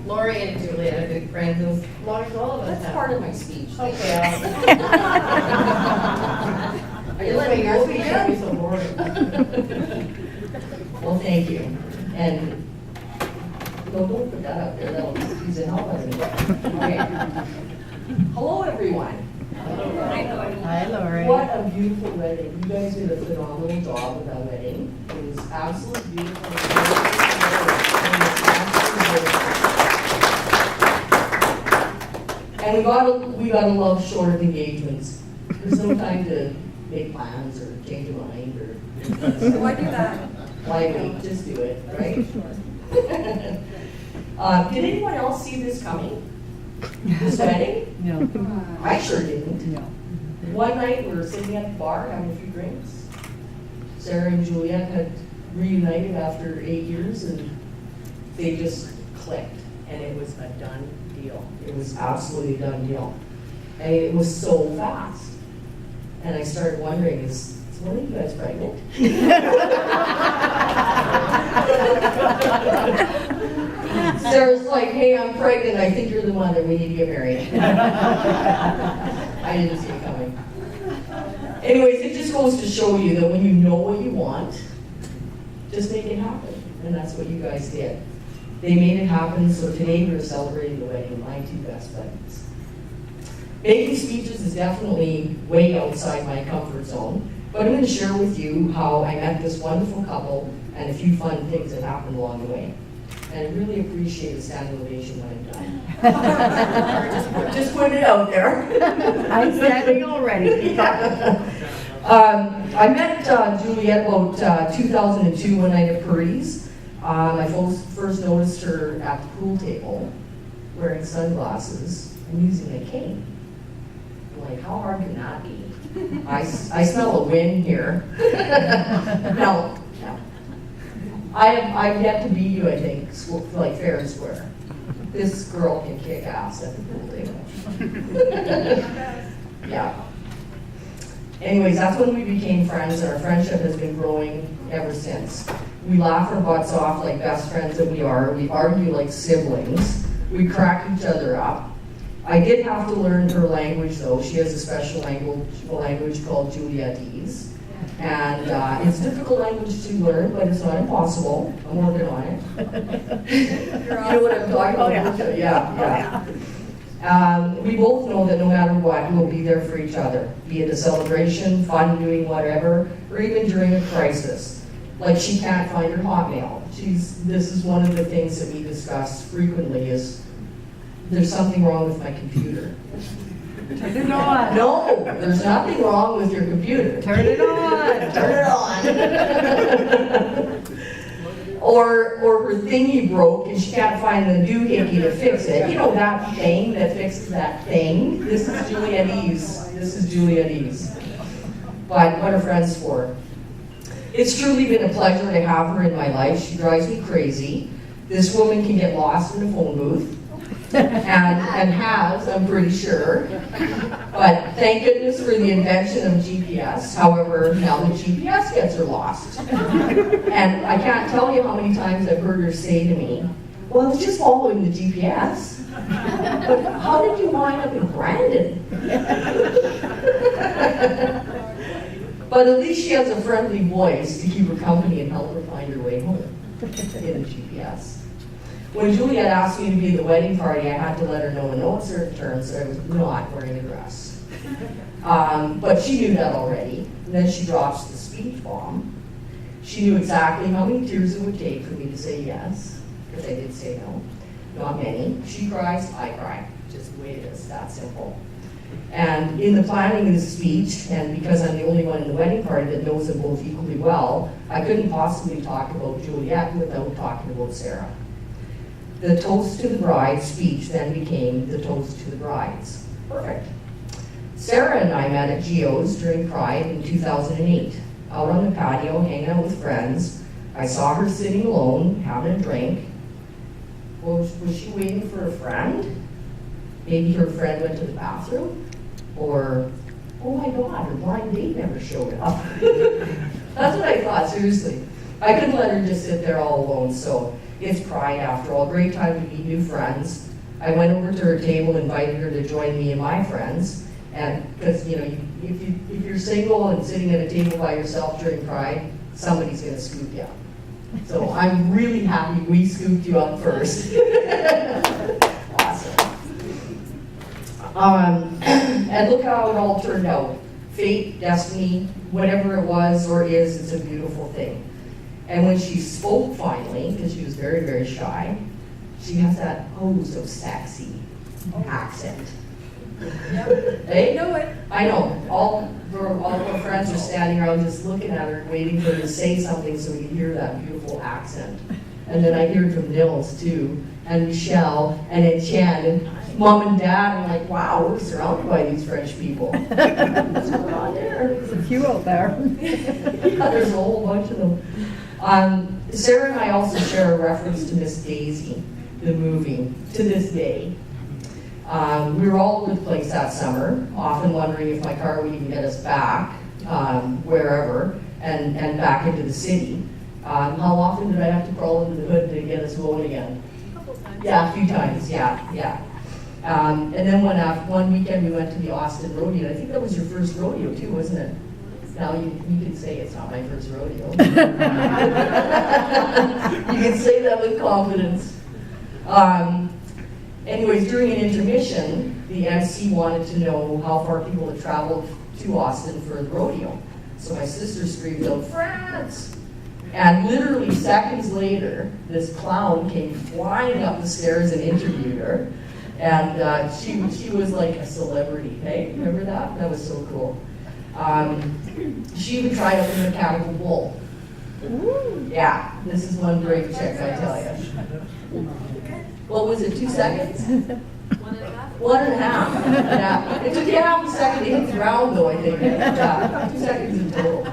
Lori and Juliet are good friends, and Lori, all of us That's have. part of my speech. Okay. Are you letting your speech Can't be in? so boring. Well, thank you. And, no, don't put that up there, that'll confuse the hell out of me. Okay. Hello, everyone. Hi, Lori. What a beautiful wedding. You guys did a phenomenal job with that wedding. It was absolutely beautiful. And we got a love short of engagements. There's no time to make plans or change your mind or. So why do that? Why wait? Just do it, right? Did anyone else see this coming? This wedding? No. I sure didn't. No. One night, we were sitting at the bar having a few drinks. Sarah and Juliet had reunited after 8 years, and they just clicked, and it was a done deal. It was absolutely a done deal. And it was so fast. And I started wondering, is one of you guys pregnant? Sarah's like, hey, I'm pregnant. I think you're the mother. We need to get married. I didn't see it coming. Anyways, it just goes to show you that when you know what you want, just make it happen. And that's what you guys did. They made it happen, so today we're celebrating the wedding of my two best friends. Making speeches is definitely way outside my comfort zone, but I'm going to share with you how I met this wonderful couple and a few fun things that happened along the way. And I really appreciate a standing ovation when I'm done. Just putting it out there. I'm standing already. I met Juliet about 2002 one night at Purdy's. I first noticed her at the pool table wearing sunglasses and using a cane. I'm like, how hard can that be? I smell a win here. No. I've yet to beat you, I think, like fair and square. This girl can kick ass at the pool table. Yeah. Anyways, that's when we became friends, and our friendship has been growing ever since. We laugh our butts off like best friends that we are. We argue like siblings. We crack each other up. I did have to learn her language, though. She has a special language called Julietese. And it's a difficult language to learn, but it's not impossible. I'm working on it. You know what I'm talking about? Yeah. We both know that no matter what, we'll be there for each other, be it a celebration, fun, doing whatever, or even during a crisis. Like she can't find her Hotmail. This is one of the things that we discuss frequently is there's something wrong with my computer. Turn it on. No, there's nothing wrong with your computer. Turn it on. Turn it on. Or her thingy broke and she can't find the doohickey to fix it. You know that thing that fixes that thing? This is Julietese. But what are friends for? It's truly been a pleasure to have her in my life. She drives me crazy. This woman can get lost in a phone booth. And has, I'm pretty sure. But thank goodness for the invention of GPS. However, now the GPS gets her lost. And I can't tell you how many times I've heard her say to me, well, I was just following the GPS. But how did you wind up in Brandon? But at least she has a friendly voice to keep her company and help her find her way home in the GPS. When Juliet asked me to be at the wedding party, I had to let her know in no uncertain terms that I was not wearing a dress. But she knew that already. And then she drops the speech bomb. She knew exactly how many tears it would take for me to say yes, because I did say no. Not many. She cries, I cry. Just the way it is, that simple. And in the planning of the speech, and because I'm the only one in the wedding party that knows them both equally well, I couldn't possibly talk about Juliet without talking about Sarah. The toast to the bride speech then became the toast to the brides. Perfect. Sarah and I met at Geo's during Pride in 2008. Out on the patio, hanging out with friends. I saw her sitting alone, having a drink. Was she waiting for a friend? Maybe her friend went to the bathroom? Or, oh my God, her blind date never showed up. That's what I thought, seriously. I couldn't let her just sit there all alone, so It's Pride after all, great time to meet new friends. I went over to her table, invited her to join me and my friends. And because, you know, if you're single and sitting at a table by yourself during Pride, somebody's gonna scoop you up. So I'm really happy we scooped you up first. Awesome. And look how it all turned out. Fate, destiny, whatever it was or is, it's a beautiful thing. And when she spoke finally, because she was very, very shy, she has that oh so sexy accent. Yep. Hey? Know it. I know. All of her friends are standing around just looking at her, waiting for her to say something so we can hear that beautiful accent. And then I hear it from Nils too, and Michelle, and Etienne, and Mom and Dad. I'm like, wow, we're surrounded by these French people. What's going on there? There's a few out there. Yeah, there's a whole bunch of them. Sarah and I also share a reference to Miss Daisy, the movie, to this day. We were all over the place that summer, often wondering if my car would even get us back, wherever, and back into the city. How often did I have to crawl into the hood to get us going again? A couple times. Yeah, a few times, yeah. And then one weekend we went to the Austin Rodeo. I think that was your first rodeo too, wasn't it? Now you can say it's not my first rodeo. You can say that with confidence. Anyways, during an intermission, the MC wanted to know how far people had traveled to Austin for the rodeo. So my sister screamed out, France! And literally seconds later, this clown came flying up the stairs and interviewed her. And she was like a celebrity, hey? Remember that? That was so cool. She even tried out the mechanical bull. Yeah, this is one brave chick, I tell you. What was it, 2 seconds? 1.5. 1.5. Yeah. It took you half a second to hit the ground though, I think. Yeah, 2 seconds in total.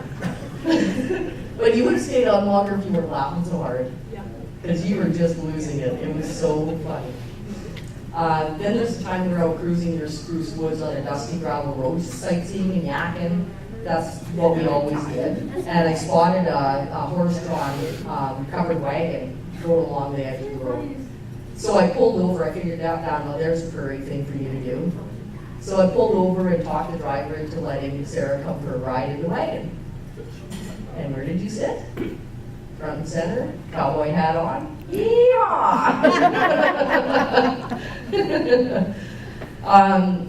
But you would have stayed on longer if you weren't laughing so hard. Yeah. Because you were just losing it. It was so funny. Then there's the time we were out cruising near Spruce Woods on a dusty gravel road, just sightseeing and yakking. That's what we always did. And I spotted a horse-drawn covered wagon going along the edge of the road. So I pulled over. I figured out, now there's a prairie thing for you to do. So I pulled over and talked the driver into letting Sarah come for a ride in the wagon. And where did you sit? Front and center, cowboy hat on. Yeehaw!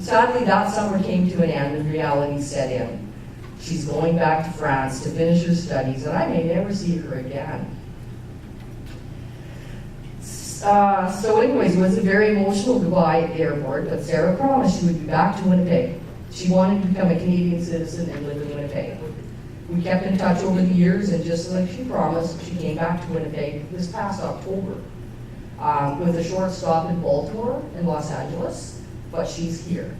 Sadly, that summer came to an end and reality set in. She's going back to France to finish her studies, and I may never see her again. So anyways, it was a very emotional goodbye at the airport, but Sarah promised she would be back to Winnipeg. She wanted to become a Canadian citizen and live in Winnipeg. We kept in touch over the years, and just like she promised, she came back to Winnipeg this past October with a short stop in Baltimore and Los Angeles, but she's here.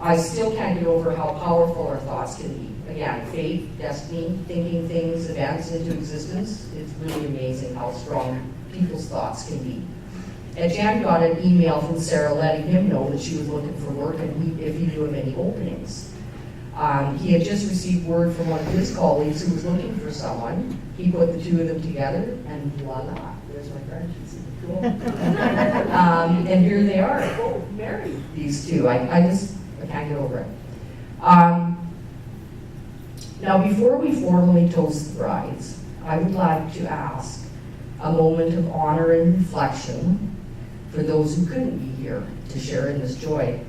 I still can't get over how powerful our thoughts can be. Again, faith, destiny, thinking things, events into existence. It's really amazing how strong people's thoughts can be. And Jan got an email from Sarah letting him know that she was looking for work and if he knew of any openings. He had just received word from one of his colleagues who was looking for someone. He put the two of them together, and voila, there's my friend. She's super cool. And here they are, both married, these two. I can't get over it. Now, before we formally toast the brides, I would like to ask a moment of honor and reflection for those who couldn't be here to share in this joy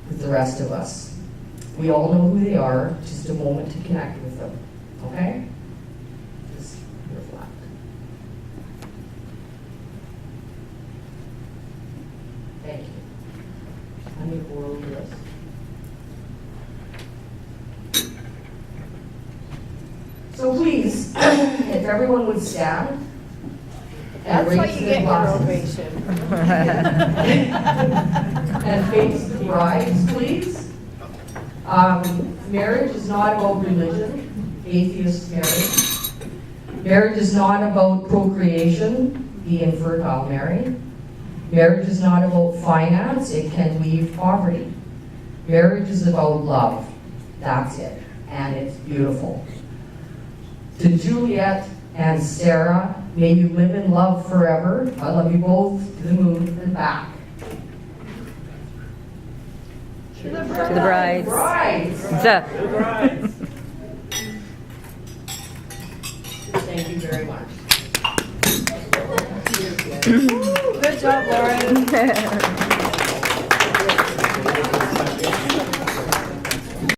with the rest of us. We all know who they are, just a moment to connect with them, okay? Just reflect. Thank you. I'm going to go over this. So please, if everyone would stand. That's raise why you their get your glasses. ovation. And face the brides, please. Marriage is not about religion, atheist marriage. Marriage is not about procreation, the infertile marry. Marriage is not about finance, it can leave poverty. Marriage is about love, that's it, and it's beautiful. To Juliet and Sarah, May you live in love forever. I love you both to the moon and back. To the To the brides. Brides. The. Thank you very much. Good job, Lauren.